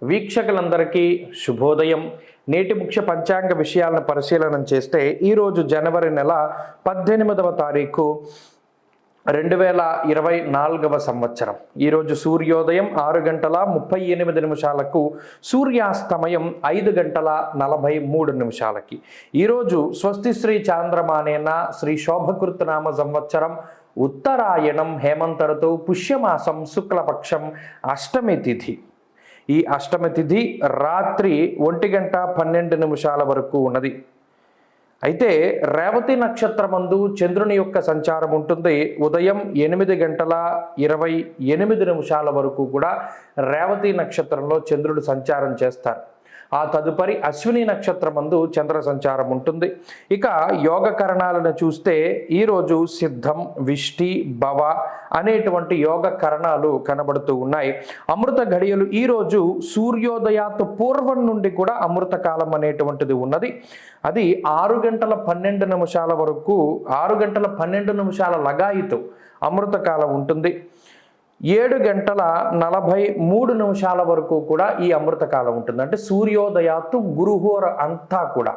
వీక్షకులందరికీ శుభోదయం. నేటి ముఖ్య పంచాంగ విషయాలను పరిశీలన చేస్తే ఈరోజు జనవరి నెల 18వ తారీఖు 2024 సంవత్సరం. ఈరోజు సూర్యోదయం 6 గంటల 38 నిమిషాలకు, సూర్యాస్తమయం 5 గంటల 43 నిమిషాలకి. ఈరోజు స్వస్తి శ్రీ చాంద్రమానేన శ్రీ శోభకృతనామ సంవత్సరం ఉత్తరాయణం హేమంత ఋతువు పుష్యమాసం శుక్లపక్షం అష్టమి తిథి. ఈ అష్టమి తిథి రాత్రి 1:12 వరకు ఉన్నది. అయితే రేవతి నక్షత్రమందు చంద్రుని యొక్క సంచారం ఉంటుంది. ఉదయం 8:28 వరకు కూడా రేవతి నక్షత్రంలో చంద్రుడు సంచారం చేస్తారు. ఆ తదుపరి అశ్విని నక్షత్రమందు చంద్ర సంచారం ఉంటుంది. ఇక యోగకరణాలను చూస్తే ఈరోజు సిద్ధం, విష్టి, భవ అనేటువంటి యోగ కరణాలు కనబడుతూ ఉన్నాయి. అమృత ఘడియలు ఈరోజు సూర్యోదయాత్ పూర్వం నుండి కూడా అమృత కాలం అనేటువంటిది ఉన్నది. అది 6:12 వరకు, 6:12 లగాయితో అమృత కాలం ఉంటుంది. 7:43 వరకు కూడా ఈ అమృతకాలం ఉంటుంది. అంటే సూర్యోదయాత్తు గురుహోర అంతా కూడా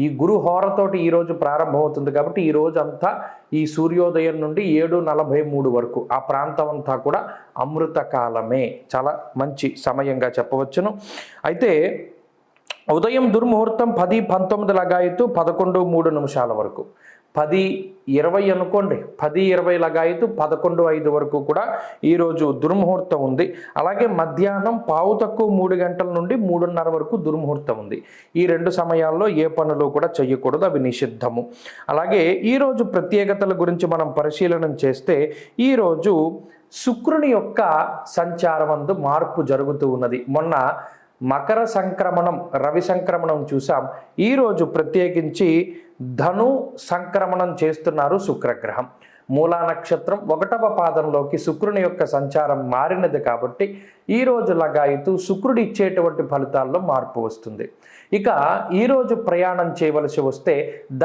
ఈ గురుహోరతోటి ఈరోజు ప్రారంభమవుతుంది. కాబట్టి ఈ రోజు అంతా ఈ సూర్యోదయం నుండి 7:43 వరకు ఆ ప్రాంతం అంతా కూడా అమృతకాలమే. చాలా మంచి సమయంగా చెప్పవచ్చును. అయితే ఉదయం దుర్ముహూర్తం 10:19 లగాయతు 11:03 వరకు, 10:20 అనుకోండి, 10:20 లగాయతు 11:05 వరకు కూడా ఈరోజు దుర్ముహూర్తం ఉంది. అలాగే మధ్యాహ్నం 3:15 గంటల నుండి 3:30 వరకు దుర్ముహూర్తం ఉంది. ఈ రెండు సమయాల్లో ఏ పనులు కూడా చేయకూడదు, అవి నిషిద్ధము. అలాగే ఈరోజు ప్రత్యేకతల గురించి మనం పరిశీలన చేస్తే ఈరోజు శుక్రుని యొక్క సంచారమందు మార్పు జరుగుతూ ఉన్నది. మొన్న మకర సంక్రమణం, రవి సంక్రమణం చూసాం. ఈరోజు ప్రత్యేకించి ధను సంక్రమణం చేస్తున్నారు శుక్రగ్రహం. మూలా నక్షత్రం 1వ పాదంలోకి శుక్రుని యొక్క సంచారం మారినది కాబట్టి ఈరోజు లగాయితూ శుక్రుడు ఇచ్చేటువంటి ఫలితాల్లో మార్పు వస్తుంది. ఇక ఈరోజు ప్రయాణం చేయవలసి వస్తే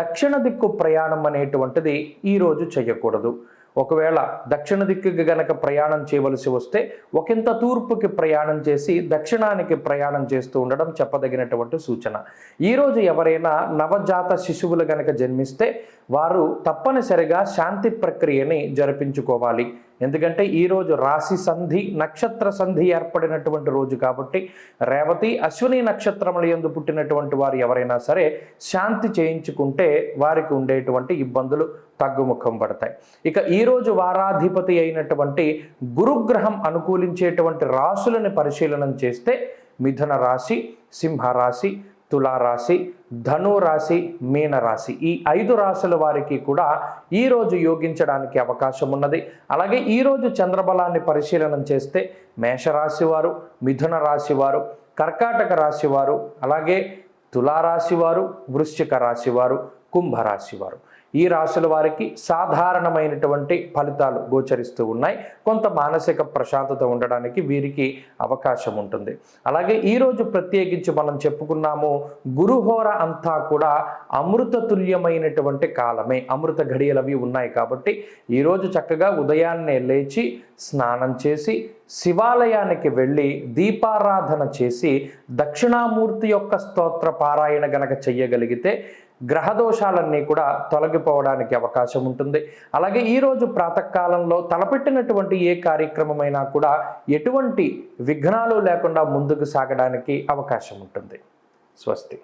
దక్షిణ దిక్కు ప్రయాణం అనేటువంటిది ఈరోజు చేయకూడదు. ఒకవేళ దక్షిణ దిక్కుకి గనక ప్రయాణం చేయవలసి వస్తే ఒకంత తూర్పుకి ప్రయాణం చేసి దక్షిణానికి ప్రయాణం చేస్తూ ఉండడం చెప్పదగినటువంటి సూచన. ఈరోజు ఎవరైనా నవజాత శిశువులు గనక జన్మిస్తే వారు తప్పనిసరిగా శాంతి ప్రక్రియని జరిపించుకోవాలి. ఎందుకంటే ఈరోజు రాశి సంధి, నక్షత్ర సంధి ఏర్పడినటువంటి రోజు కాబట్టి రేవతి, అశ్విని నక్షత్రముల యందు పుట్టినటువంటి వారు ఎవరైనా సరే శాంతి చేయించుకుంటే వారికి ఉండేటువంటి ఇబ్బందులు తగ్గుముఖం పడతాయి. ఇక ఈరోజు వారాధిపతి అయినటువంటి గురుగ్రహం అనుకూలించేటువంటి రాశులను పరిశీలన చేస్తే మిథున రాశి, సింహరాశి, తులారాశి, ధనురాశి, మీనరాశి, ఈ 5 రాశుల వారికి కూడా ఈరోజు యోగించడానికి అవకాశం ఉన్నది. అలాగే ఈరోజు చంద్రబలాన్ని పరిశీలన చేస్తే మేషరాశి వారు, మిథున రాశి వారు, కర్కాటక రాశి వారు, అలాగే తులారాశి వారు, వృశ్చిక రాశి వారు, కుంభరాశి వారు, ఈ రాశుల వారికి సాధారణమైనటువంటి ఫలితాలు గోచరిస్తూ ఉన్నాయి. కొంత మానసిక ప్రశాంతత ఉండడానికి వీరికి అవకాశం ఉంటుంది. అలాగే ఈరోజు ప్రత్యేకించి మనం చెప్పుకున్నాము, గురుహోర అంతా కూడా అమృత తుల్యమైనటువంటి కాలమే. అమృత ఘడియలవి ఉన్నాయి కాబట్టి ఈరోజు చక్కగా ఉదయాన్నే లేచి స్నానం చేసి శివాలయానికి వెళ్ళి దీపారాధన చేసి దక్షిణామూర్తి యొక్క స్తోత్ర పారాయణ గనక చెయ్యగలిగితే గ్రహదోషాలన్నీ కూడా తొలగిపోవడానికి అవకాశం ఉంటుంది. అలాగే ఈరోజు ప్రాతకాలంలో తలపెట్టినటువంటి ఏ కార్యక్రమమైనా కూడా ఎటువంటి విఘ్నాలు లేకుండా ముందుకు సాగడానికి అవకాశం ఉంటుంది. స్వస్తి.